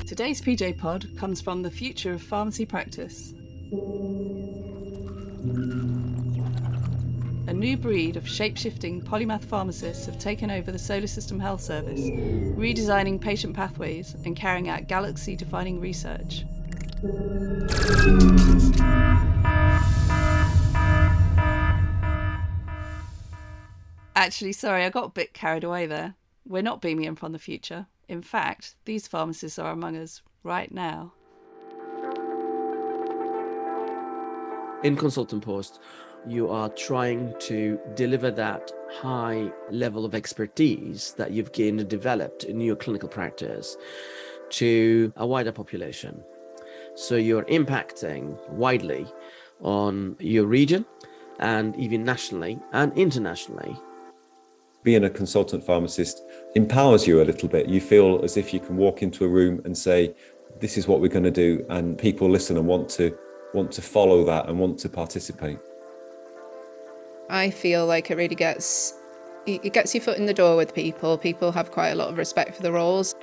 Today's PJ Pod comes from the future of pharmacy practice. A new breed of shape-shifting polymath pharmacists have taken over the Solar System Health Service, redesigning patient pathways and carrying out galaxy-defining research. Actually, sorry, I got a bit carried away there. We're not beaming in from the future. In fact, these pharmacists are among us right now. In consultant post, you are trying to deliver that high level of expertise that you've gained and developed in your clinical practice to a wider population. So you're impacting widely on your region and even nationally and internationally. Being a consultant pharmacist empowers you a little bit. You feel as if you can walk into a room and say, this is what we're going to do, and people listen and want to follow that and want to participate. I feel like it really gets your foot in the door with people. People have quite a lot of respect for the roles.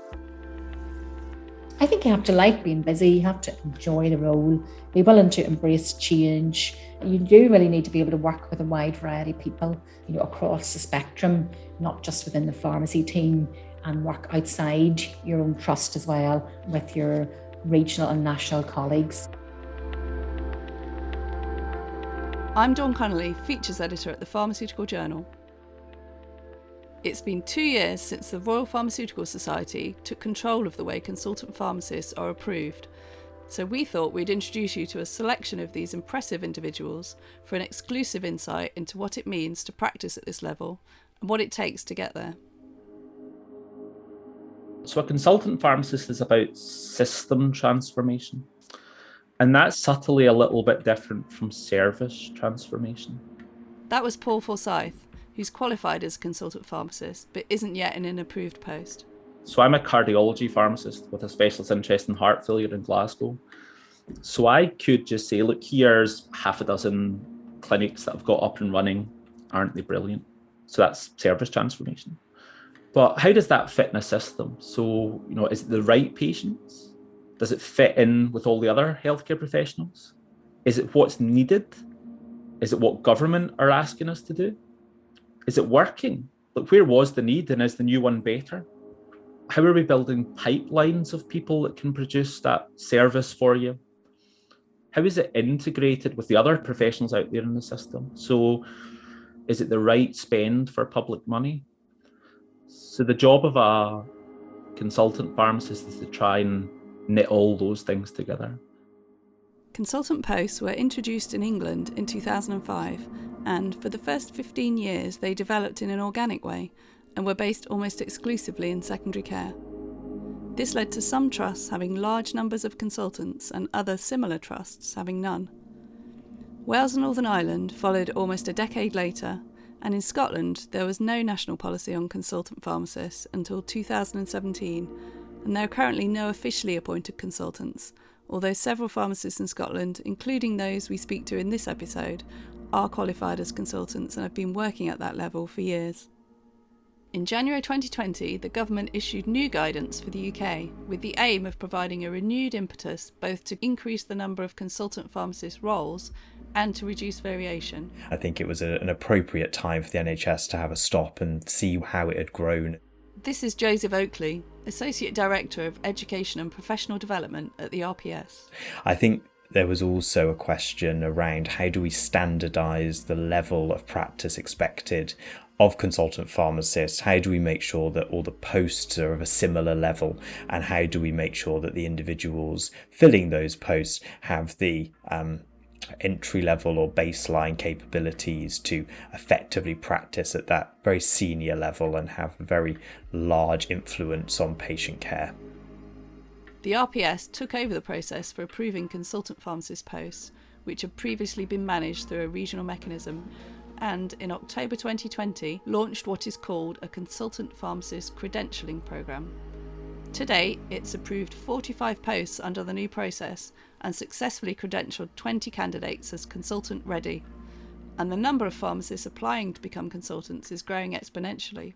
I think you have to like being busy, you have to enjoy the role, be willing to embrace change. You do really need to be able to work with a wide variety of people, across the spectrum, not just within the pharmacy team, and work outside your own trust as well with your regional and national colleagues. I'm Dawn Connolly, Features Editor at the Pharmaceutical Journal. It's been 2 years since the Royal Pharmaceutical Society took control of the way consultant pharmacists are approved, so we thought we'd introduce you to a selection of these impressive individuals for an exclusive insight into what it means to practice at this level and what it takes to get there. So a consultant pharmacist is about system transformation. And that's subtly a little bit different from service transformation. That was Paul Forsyth, who's qualified as a consultant pharmacist, but isn't yet in an approved post. So I'm a cardiology pharmacist with a specialist interest in heart failure in Glasgow. So I could just say, look, here's half a dozen clinics that I've got up and running. Aren't they brilliant? So that's service transformation. But how does that fit in a system? So, is it the right patients? Does it fit in with all the other healthcare professionals? Is it what's needed? Is it what government are asking us to do? Is it working? Like, where was the need, and is the new one better? How are we building pipelines of people that can produce that service for you? How is it integrated with the other professionals out there in the system? So is it the right spend for public money? So the job of a consultant pharmacist is to try and knit all those things together. Consultant posts were introduced in England in 2005, and for the first 15 years they developed in an organic way and were based almost exclusively in secondary care. This led to some trusts having large numbers of consultants and other similar trusts having none. Wales and Northern Ireland followed almost a decade later, and in Scotland there was no national policy on consultant pharmacists until 2017, and there are currently no officially appointed consultants, although several pharmacists in Scotland, including those we speak to in this episode, are qualified as consultants and have been working at that level for years. In January 2020, the government issued new guidance for the UK with the aim of providing a renewed impetus both to increase the number of consultant pharmacist roles and to reduce variation. I think it was an appropriate time for the NHS to have a stop and see how it had grown. This is Joseph Oakley, Associate Director of Education and Professional Development at the RPS. I think there was also a question around how do we standardise the level of practice expected of consultant pharmacists? How do we make sure that all the posts are of a similar level? And how do we make sure that the individuals filling those posts have the entry level or baseline capabilities to effectively practice at that very senior level and have a very large influence on patient care? The RPS took over the process for approving consultant pharmacist posts, which had previously been managed through a regional mechanism, and in October 2020 launched what is called a consultant pharmacist credentialing programme. To date, it's approved 45 posts under the new process and successfully credentialed 20 candidates as consultant ready, and the number of pharmacists applying to become consultants is growing exponentially.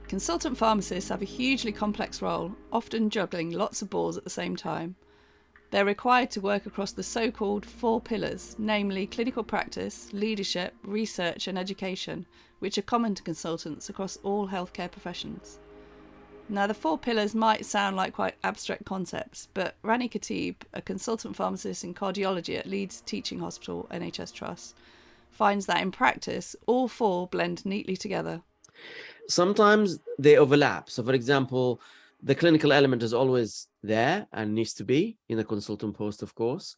Consultant pharmacists have a hugely complex role, often juggling lots of balls at the same time. They're required to work across the so-called 4 pillars, namely clinical practice, leadership, research and education, which are common to consultants across all healthcare professions. Now, the 4 pillars might sound like quite abstract concepts, but Rani Khatib, a consultant pharmacist in cardiology at Leeds Teaching Hospital, NHS Trust, finds that in practice, all 4 blend neatly together. Sometimes they overlap. So, for example, the clinical element is always there and needs to be in a consultant post, of course,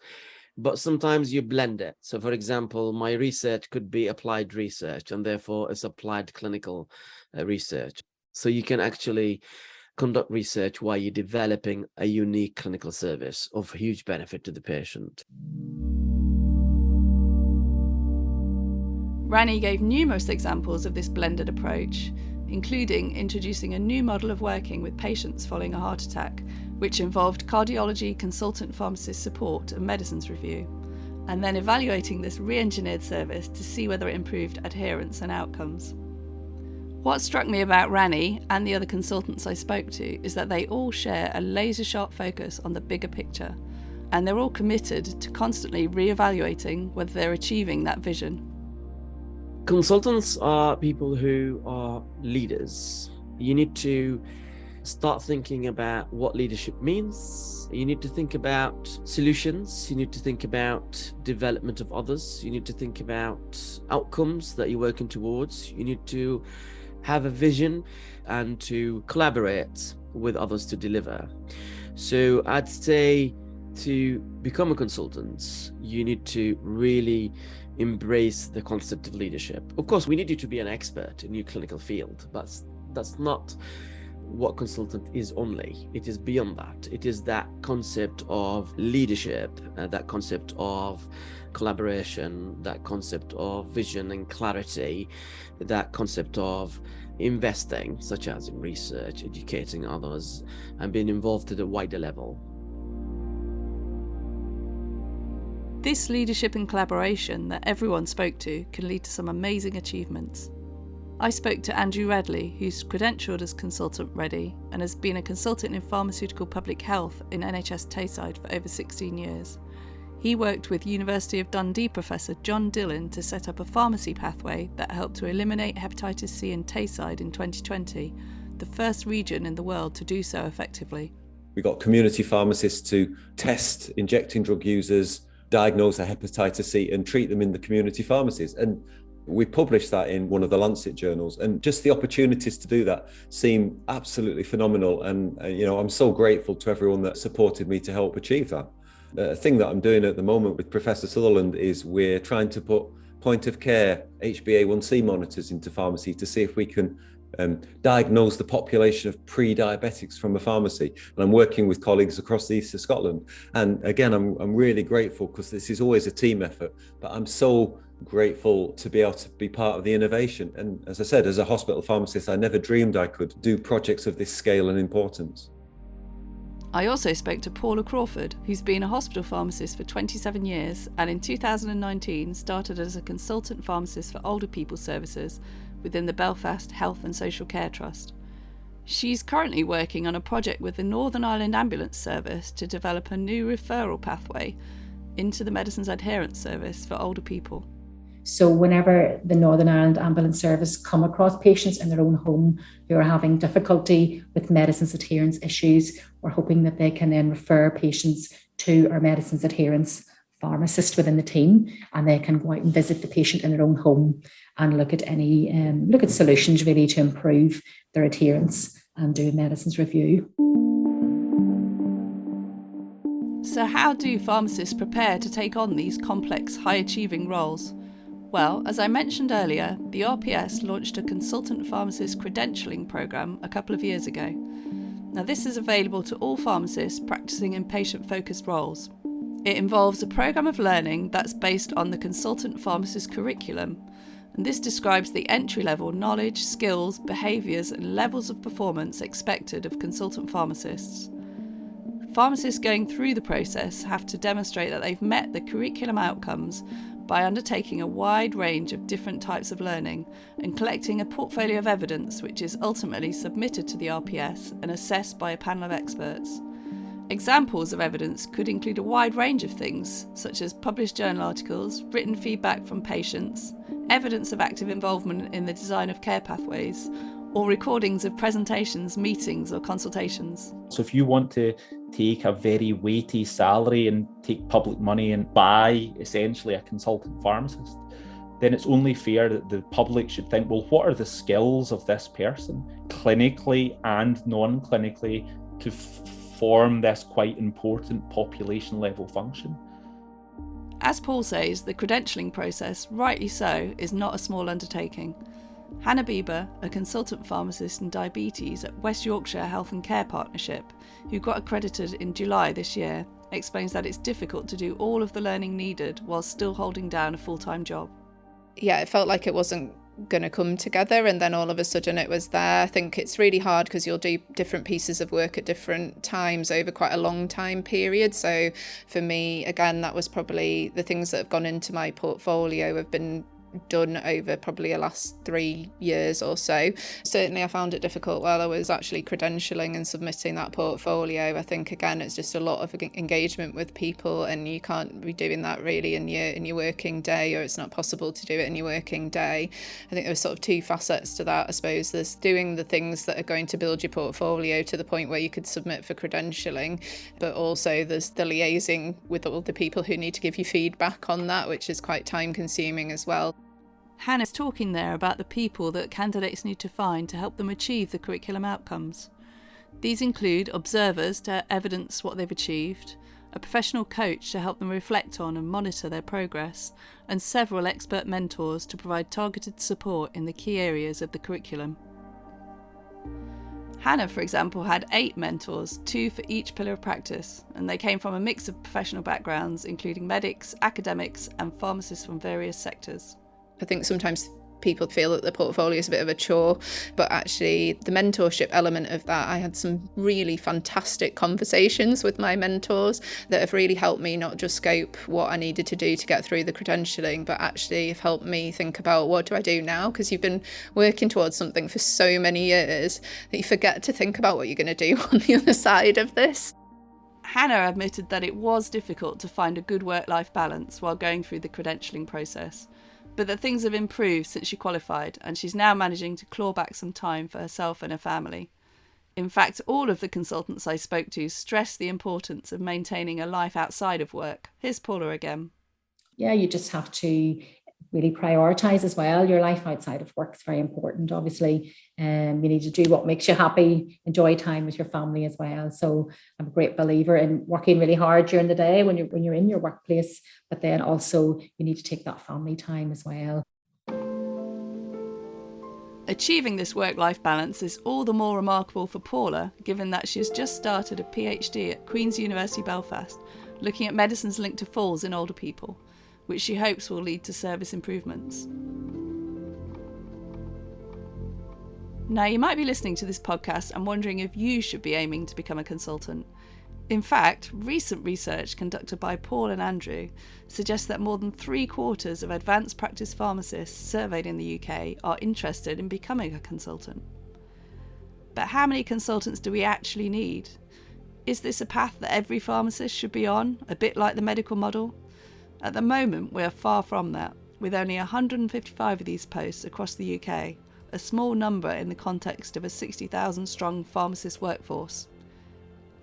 but sometimes you blend it. So, for example, my research could be applied research, and therefore it's applied clinical research. So you can actually conduct research while you're developing a unique clinical service of huge benefit to the patient. Rani gave numerous examples of this blended approach, including introducing a new model of working with patients following a heart attack, which involved cardiology consultant pharmacist support and medicines review, and then evaluating this re-engineered service to see whether it improved adherence and outcomes. What struck me about Rani and the other consultants I spoke to is that they all share a laser-sharp focus on the bigger picture, and they're all committed to constantly re-evaluating whether they're achieving that vision. Consultants are people who are leaders. You need to start thinking about what leadership means. You need to think about solutions. You need to think about development of others. You need to think about outcomes that you're working towards. You need to have a vision and to collaborate with others to deliver. So I'd say to become a consultant, you need to really embrace the concept of leadership. Of course, we need you to be an expert in your clinical field, but that's not what consultant is only. It is beyond that. It is that concept of leadership, that concept of collaboration, that concept of vision and clarity, that concept of investing, such as in research, educating others, and being involved at a wider level. This leadership and collaboration that everyone spoke to can lead to some amazing achievements. I spoke to Andrew Radley, who's credentialed as Consultant Ready and has been a consultant in pharmaceutical public health in NHS Tayside for over 16 years. He worked with University of Dundee Professor John Dillon to set up a pharmacy pathway that helped to eliminate hepatitis C in Tayside in 2020, the first region in the world to do so effectively. We got community pharmacists to test injecting drug users, diagnose a hepatitis C and treat them in the community pharmacies. And we published that in one of the Lancet journals, and just the opportunities to do that seem absolutely phenomenal. And I'm so grateful to everyone that supported me to help achieve that. The thing that I'm doing at the moment with Professor Sutherland is we're trying to put point of care HbA1c monitors into pharmacy to see if we can diagnose the population of pre-diabetics from a pharmacy. And I'm working with colleagues across the east of Scotland. And again, I'm really grateful because this is always a team effort, but I'm so grateful to be able to be part of the innovation. And as I said, as a hospital pharmacist, I never dreamed I could do projects of this scale and importance. I also spoke to Paula Crawford, who's been a hospital pharmacist for 27 years and in 2019 started as a consultant pharmacist for older people services within the Belfast Health and Social Care Trust. She's currently working on a project with the Northern Ireland Ambulance Service to develop a new referral pathway into the Medicines Adherence Service for older people. So whenever the Northern Ireland Ambulance Service come across patients in their own home who are having difficulty with medicines adherence issues, we're hoping that they can then refer patients to our medicines adherence pharmacist within the team, and they can go out and visit the patient in their own home and look at solutions really to improve their adherence and do a medicines review. So how do pharmacists prepare to take on these complex, high-achieving roles? Well, as I mentioned earlier, the RPS launched a consultant pharmacist credentialing programme a couple of years ago. Now, this is available to all pharmacists practising in patient-focused roles. It involves a programme of learning that's based on the consultant pharmacist curriculum, and this describes the entry-level knowledge, skills, behaviours and levels of performance expected of consultant pharmacists. Pharmacists going through the process have to demonstrate that they've met the curriculum outcomes by undertaking a wide range of different types of learning and collecting a portfolio of evidence which is ultimately submitted to the RPS and assessed by a panel of experts. Examples of evidence could include a wide range of things, such as published journal articles, written feedback from patients, evidence of active involvement in the design of care pathways, or recordings of presentations, meetings, or consultations. So if you want to take a very weighty salary and take public money and buy essentially a consultant pharmacist, then it's only fair that the public should think, well, what are the skills of this person, clinically and non-clinically, to form this quite important population level function? As Paul says, the credentialing process, rightly so, is not a small undertaking. Hannah Beba, a consultant pharmacist in diabetes at West Yorkshire Health and Care Partnership, who got accredited in July this year, explains that it's difficult to do all of the learning needed while still holding down a full-time job. Yeah, it felt like it wasn't going to come together, and then all of a sudden it was there. I think it's really hard because you'll do different pieces of work at different times over quite a long time period. So for me, again, that was probably the things that have gone into my portfolio have been done over probably the last 3 years or so. Certainly I found it difficult while I was actually credentialing and submitting that portfolio. I think again it's just a lot of engagement with people, and you can't be doing that really in your working day, or it's not possible to do it in your working day. I think there were sort of two facets to that. I suppose there's doing the things that are going to build your portfolio to the point where you could submit for credentialing, but also there's the liaising with all the people who need to give you feedback on that, which is quite time consuming as well. Hannah's talking there about the people that candidates need to find to help them achieve the curriculum outcomes. These include observers to evidence what they've achieved, a professional coach to help them reflect on and monitor their progress, and several expert mentors to provide targeted support in the key areas of the curriculum. Hannah, for example, had 8 mentors, 2 for each pillar of practice, and they came from a mix of professional backgrounds, including medics, academics, and pharmacists from various sectors. I think sometimes people feel that the portfolio is a bit of a chore, but actually the mentorship element of that, I had some really fantastic conversations with my mentors that have really helped me not just scope what I needed to do to get through the credentialing, but actually have helped me think about what do I do now, because you've been working towards something for so many years that you forget to think about what you're going to do on the other side of this. Hannah admitted that it was difficult to find a good work-life balance while going through the credentialing process, but that things have improved since she qualified, and she's now managing to claw back some time for herself and her family. In fact, all of the consultants I spoke to stressed the importance of maintaining a life outside of work. Here's Paula again. Yeah, you just have to really prioritise as well. Your life outside of work is very important, obviously. You need to do what makes you happy, enjoy time with your family as well. So I'm a great believer in working really hard during the day when you're in your workplace, but then also you need to take that family time as well. Achieving this work-life balance is all the more remarkable for Paula, given that she has just started a PhD at Queen's University Belfast, looking at medicines linked to falls in older people, which she hopes will lead to service improvements. Now, you might be listening to this podcast and wondering if you should be aiming to become a consultant. In fact, recent research conducted by Paul and Andrew suggests that more than 3/4 of advanced practice pharmacists surveyed in the UK are interested in becoming a consultant. But how many consultants do we actually need? Is this a path that every pharmacist should be on, a bit like the medical model? At the moment, we are far from that, with only 155 of these posts across the UK, a small number in the context of a 60,000 strong pharmacist workforce.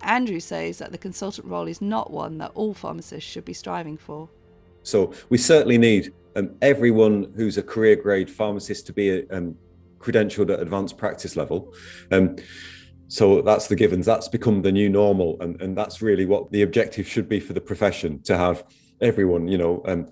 Andrew says that the consultant role is not one that all pharmacists should be striving for. So we certainly need everyone who's a career grade pharmacist to be credentialed at advanced practice level. So that's the givens, that's become the new normal, and that's really what the objective should be for the profession, to have everyone,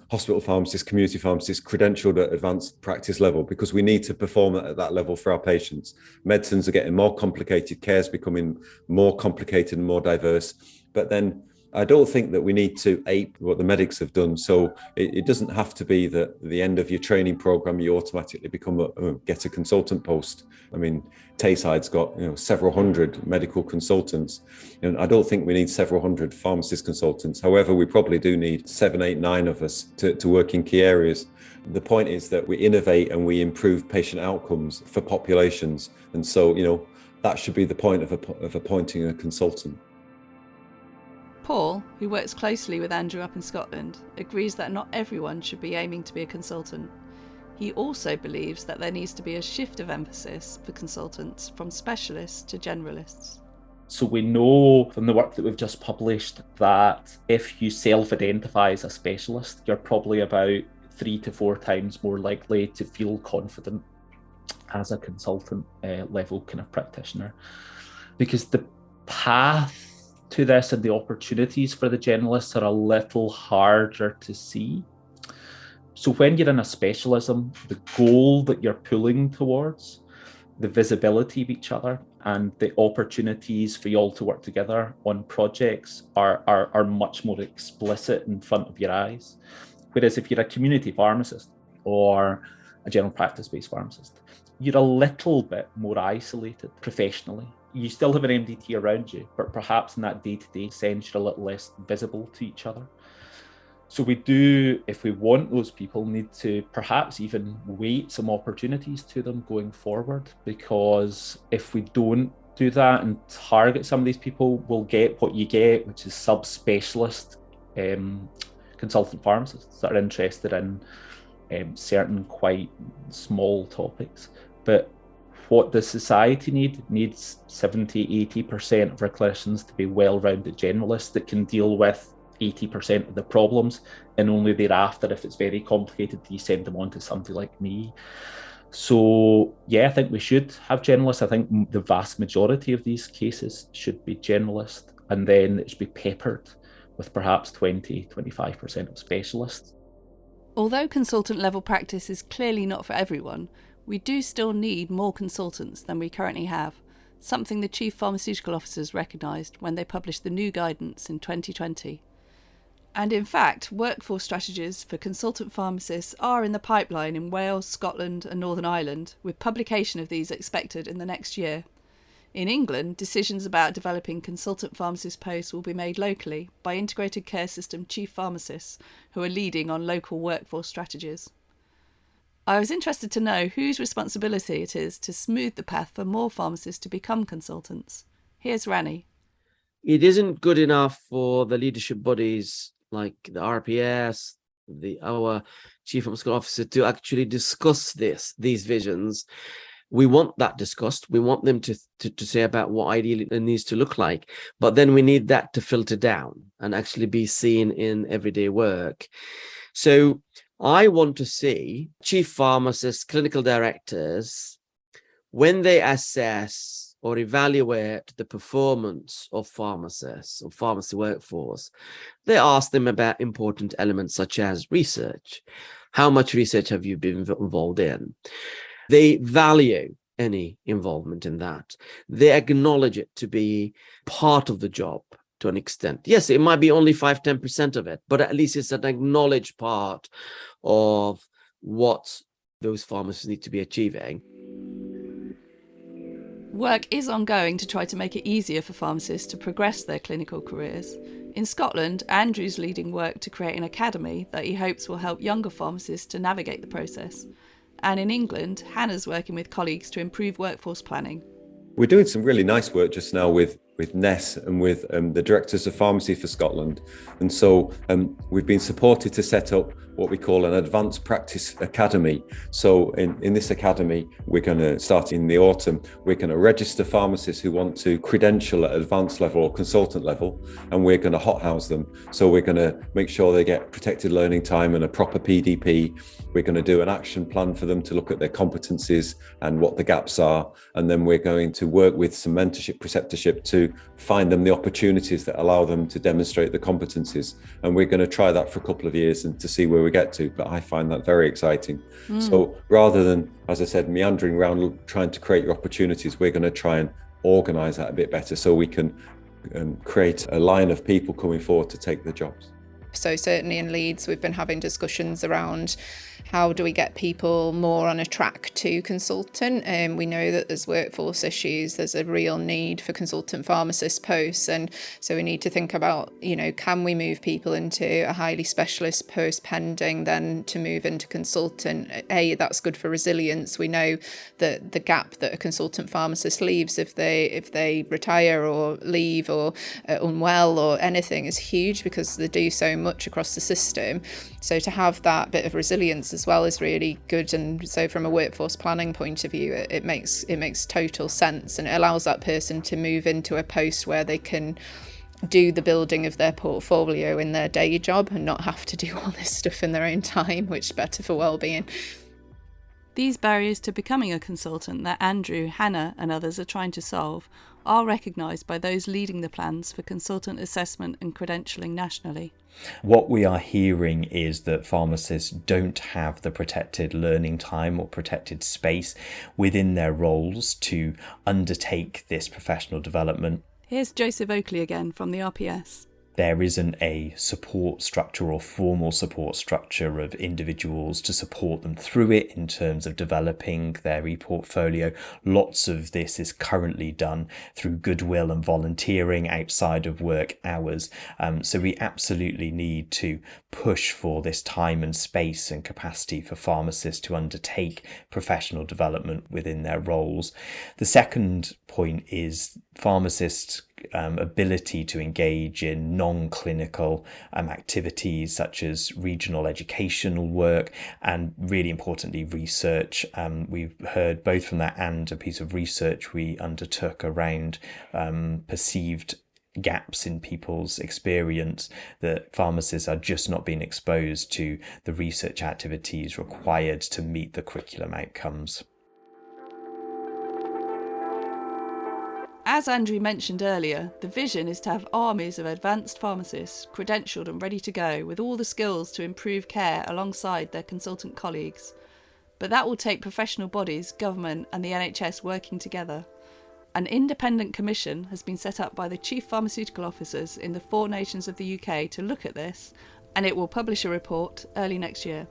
hospital pharmacists, community pharmacists credentialed at advanced practice level, because we need to perform at that level for our patients. Medicines are getting more complicated, care's becoming more complicated and more diverse, but then I don't think that we need to ape what the medics have done. So it doesn't have to be that at the end of your training program, you automatically get a consultant post. I mean, Tayside's got several hundred medical consultants, and I don't think we need several hundred pharmacist consultants. However, we probably do need 7, 8, 9 of us to work in key areas. The point is that we innovate and we improve patient outcomes for populations, and so that should be the point of appointing a consultant. Paul, who works closely with Andrew up in Scotland, agrees that not everyone should be aiming to be a consultant. He also believes that there needs to be a shift of emphasis for consultants from specialists to generalists. So we know from the work that we've just published that if you self-identify as a specialist, you're probably about 3 to 4 times more likely to feel confident as a consultant level kind of practitioner. Because the path to this and the opportunities for the generalists are a little harder to see. So when you're in a specialism, the goal that you're pulling towards, the visibility of each other and the opportunities for you all to work together on projects are much more explicit in front of your eyes. Whereas if you're a community pharmacist or a general practice-based pharmacist, you're a little bit more isolated professionally. You still have an MDT around you, but perhaps in that day-to-day sense, you're a little less visible to each other. So we do, if we want those people, need to perhaps even weight some opportunities to them going forward, because if we don't do that and target some of these people, we'll get what you get, which is subspecialist consultant pharmacists that are interested in certain quite small topics. But what the society needs 70-80% of our clinicians to be well-rounded generalists that can deal with 80% of the problems, and only thereafter, if it's very complicated, do you send them on to somebody like me. So yeah, I think we should have generalists. I think the vast majority of these cases should be generalist, and then it should be peppered with perhaps 20-25% of specialists. Although consultant level practice is clearly not for everyone, we do still need more consultants than we currently have, something the Chief Pharmaceutical Officers recognised when they published the new guidance in 2020. And in fact, workforce strategies for consultant pharmacists are in the pipeline in Wales, Scotland and Northern Ireland, with publication of these expected in the next year. In England, decisions about developing consultant pharmacist posts will be made locally by integrated care system chief pharmacists who are leading on local workforce strategies. I was interested to know whose responsibility it is to smooth the path for more pharmacists to become consultants. Here's Rani. It isn't good enough for the leadership bodies like the RPS, our Chief Pharmaceutical Officer, to actually discuss these visions. We want that discussed. We want them to say about what ideally it needs to look like. But then we need that to filter down and actually be seen in everyday work. So I want to see chief pharmacists, clinical directors, when they assess or evaluate the performance of pharmacists or pharmacy workforce, they ask them about important elements such as research. How much research have you been involved in? They value any involvement in that. They acknowledge it to be part of the job to an extent. Yes, it might be only 5-10% of it, but at least it's an acknowledged part of what those pharmacists need to be achieving. Work is ongoing to try to make it easier for pharmacists to progress their clinical careers. In Scotland, Andrew's leading work to create an academy that he hopes will help younger pharmacists to navigate the process. And in England, Hannah's working with colleagues to improve workforce planning. We're doing some really nice work just now with Ness and with the Directors of Pharmacy for Scotland. And so we've been supported to set up what we call an Advanced Practice Academy. So in this academy, we're going to start in the autumn, we're going to register pharmacists who want to credential at advanced level or consultant level, and we're going to hothouse them. So we're going to make sure they get protected learning time and a proper PDP. We're going to do an action plan for them to look at their competencies and what the gaps are. And then we're going to work with some mentorship, preceptorship to find them the opportunities that allow them to demonstrate the competencies. And we're going to try that for a couple of years and to see where we get to. But I find that very exciting. So rather than, as I said, meandering around trying to create your opportunities, we're going to try and organise that a bit better so we can create a line of people coming forward to take the jobs. So certainly in Leeds, we've been having discussions around how do we get people more on a track to consultant. We know that there's workforce issues, there's a real need for consultant pharmacist posts. And so we need to think about, can we move people into a highly specialist post pending then to move into consultant? That's good for resilience. We know that the gap that a consultant pharmacist leaves if they retire or leave or are unwell or anything is huge because they do so much across the system. So to have that bit of resilience as well is really good. And so from a workforce planning point of view, it makes total sense, and it allows that person to move into a post where they can do the building of their portfolio in their day job and not have to do all this stuff in their own time, which is better for well-being. These barriers to becoming a consultant that Andrew, Hannah and others are trying to solve are recognised by those leading the plans for consultant assessment and credentialing nationally. What we are hearing is that pharmacists don't have the protected learning time or protected space within their roles to undertake this professional development. Here's Joseph Oakley again from the RPS. There isn't a support structure or formal support structure of individuals to support them through it in terms of developing their e-portfolio. Lots of this is currently done through goodwill and volunteering outside of work hours. So we absolutely need to push for this time and space and capacity for pharmacists to undertake professional development within their roles. The second point is pharmacists' ability to engage in non-clinical activities such as regional educational work and, really importantly, research. We've heard both from that and a piece of research we undertook around perceived gaps in people's experience, that pharmacists are just not being exposed to the research activities required to meet the curriculum outcomes. As Andrew mentioned earlier, the vision is to have armies of advanced pharmacists, credentialed and ready to go, with all the skills to improve care alongside their consultant colleagues. But that will take professional bodies, government and the NHS working together. An independent commission has been set up by the chief pharmaceutical officers in the 4 nations of the UK to look at this, and it will publish a report early next year.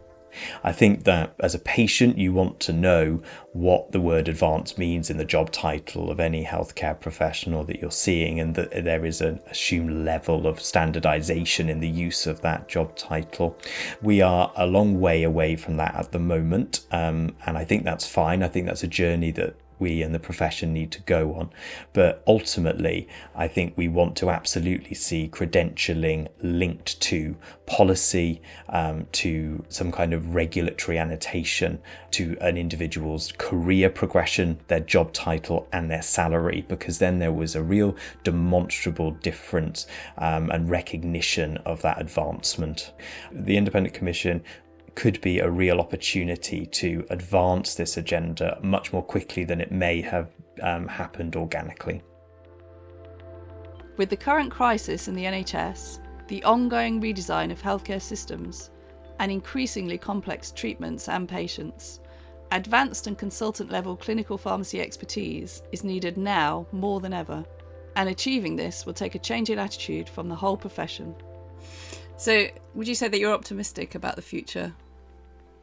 I think that as a patient, you want to know what the word advanced means in the job title of any healthcare professional that you're seeing, and that there is an assumed level of standardization in the use of that job title. We are a long way away from that at the moment, and I think that's fine. I think that's a journey that we and the profession need to go on. But ultimately, I think we want to absolutely see credentialing linked to policy, to some kind of regulatory annotation, to an individual's career progression, their job title and their salary, because then there was a real demonstrable difference and recognition of that advancement. The Independent Commission could be a real opportunity to advance this agenda much more quickly than it may have happened organically. With the current crisis in the NHS, the ongoing redesign of healthcare systems, and increasingly complex treatments and patients, advanced and consultant level clinical pharmacy expertise is needed now more than ever, and achieving this will take a change in attitude from the whole profession. So, would you say that you're optimistic about the future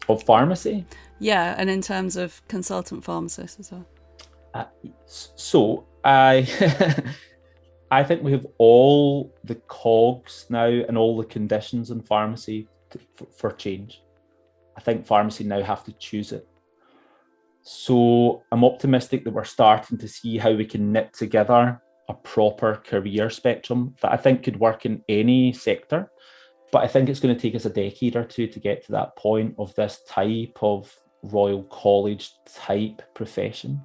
of pharmacy? Yeah, and in terms of consultant pharmacists as well. So I I think we have all the cogs now and all the conditions in pharmacy for change. I think pharmacy now have to choose it. So I'm optimistic that we're starting to see how we can knit together a proper career spectrum that I think could work in any sector. But I think it's going to take us a decade or two to get to that point of this type of Royal College type profession.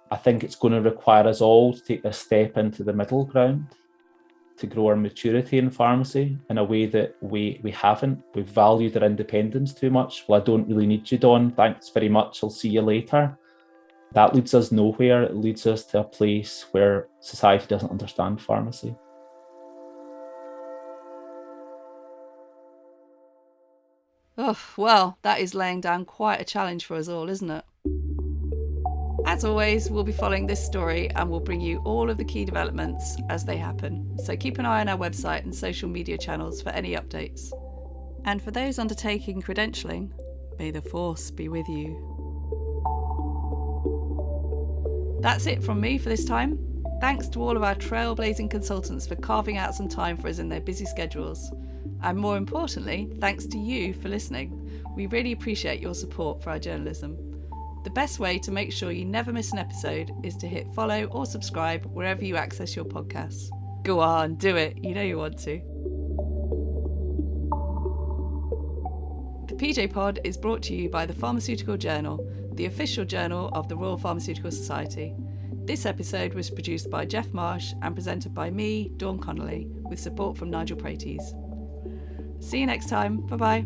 I think it's going to require us all to take a step into the middle ground to grow our maturity in pharmacy in a way that we haven't. We've valued our independence too much. Well, I don't really need you, Dawn. Thanks very much. I'll see you later. That leads us nowhere. It leads us to a place where society doesn't understand pharmacy. Oh, well, that is laying down quite a challenge for us all, isn't it? As always, we'll be following this story and we'll bring you all of the key developments as they happen. So keep an eye on our website and social media channels for any updates. And for those undertaking credentialing, may the force be with you. That's it from me for this time. Thanks to all of our trailblazing consultants for carving out some time for us in their busy schedules. And more importantly, thanks to you for listening. We really appreciate your support for our journalism. The best way to make sure you never miss an episode is to hit follow or subscribe wherever you access your podcasts. Go on, do it. You know you want to. The PJ Pod is brought to you by the Pharmaceutical Journal, the official journal of the Royal Pharmaceutical Society. This episode was produced by Jeff Marsh and presented by me, Dawn Connolly, with support from Nigel Praties. See you next time. Bye-bye.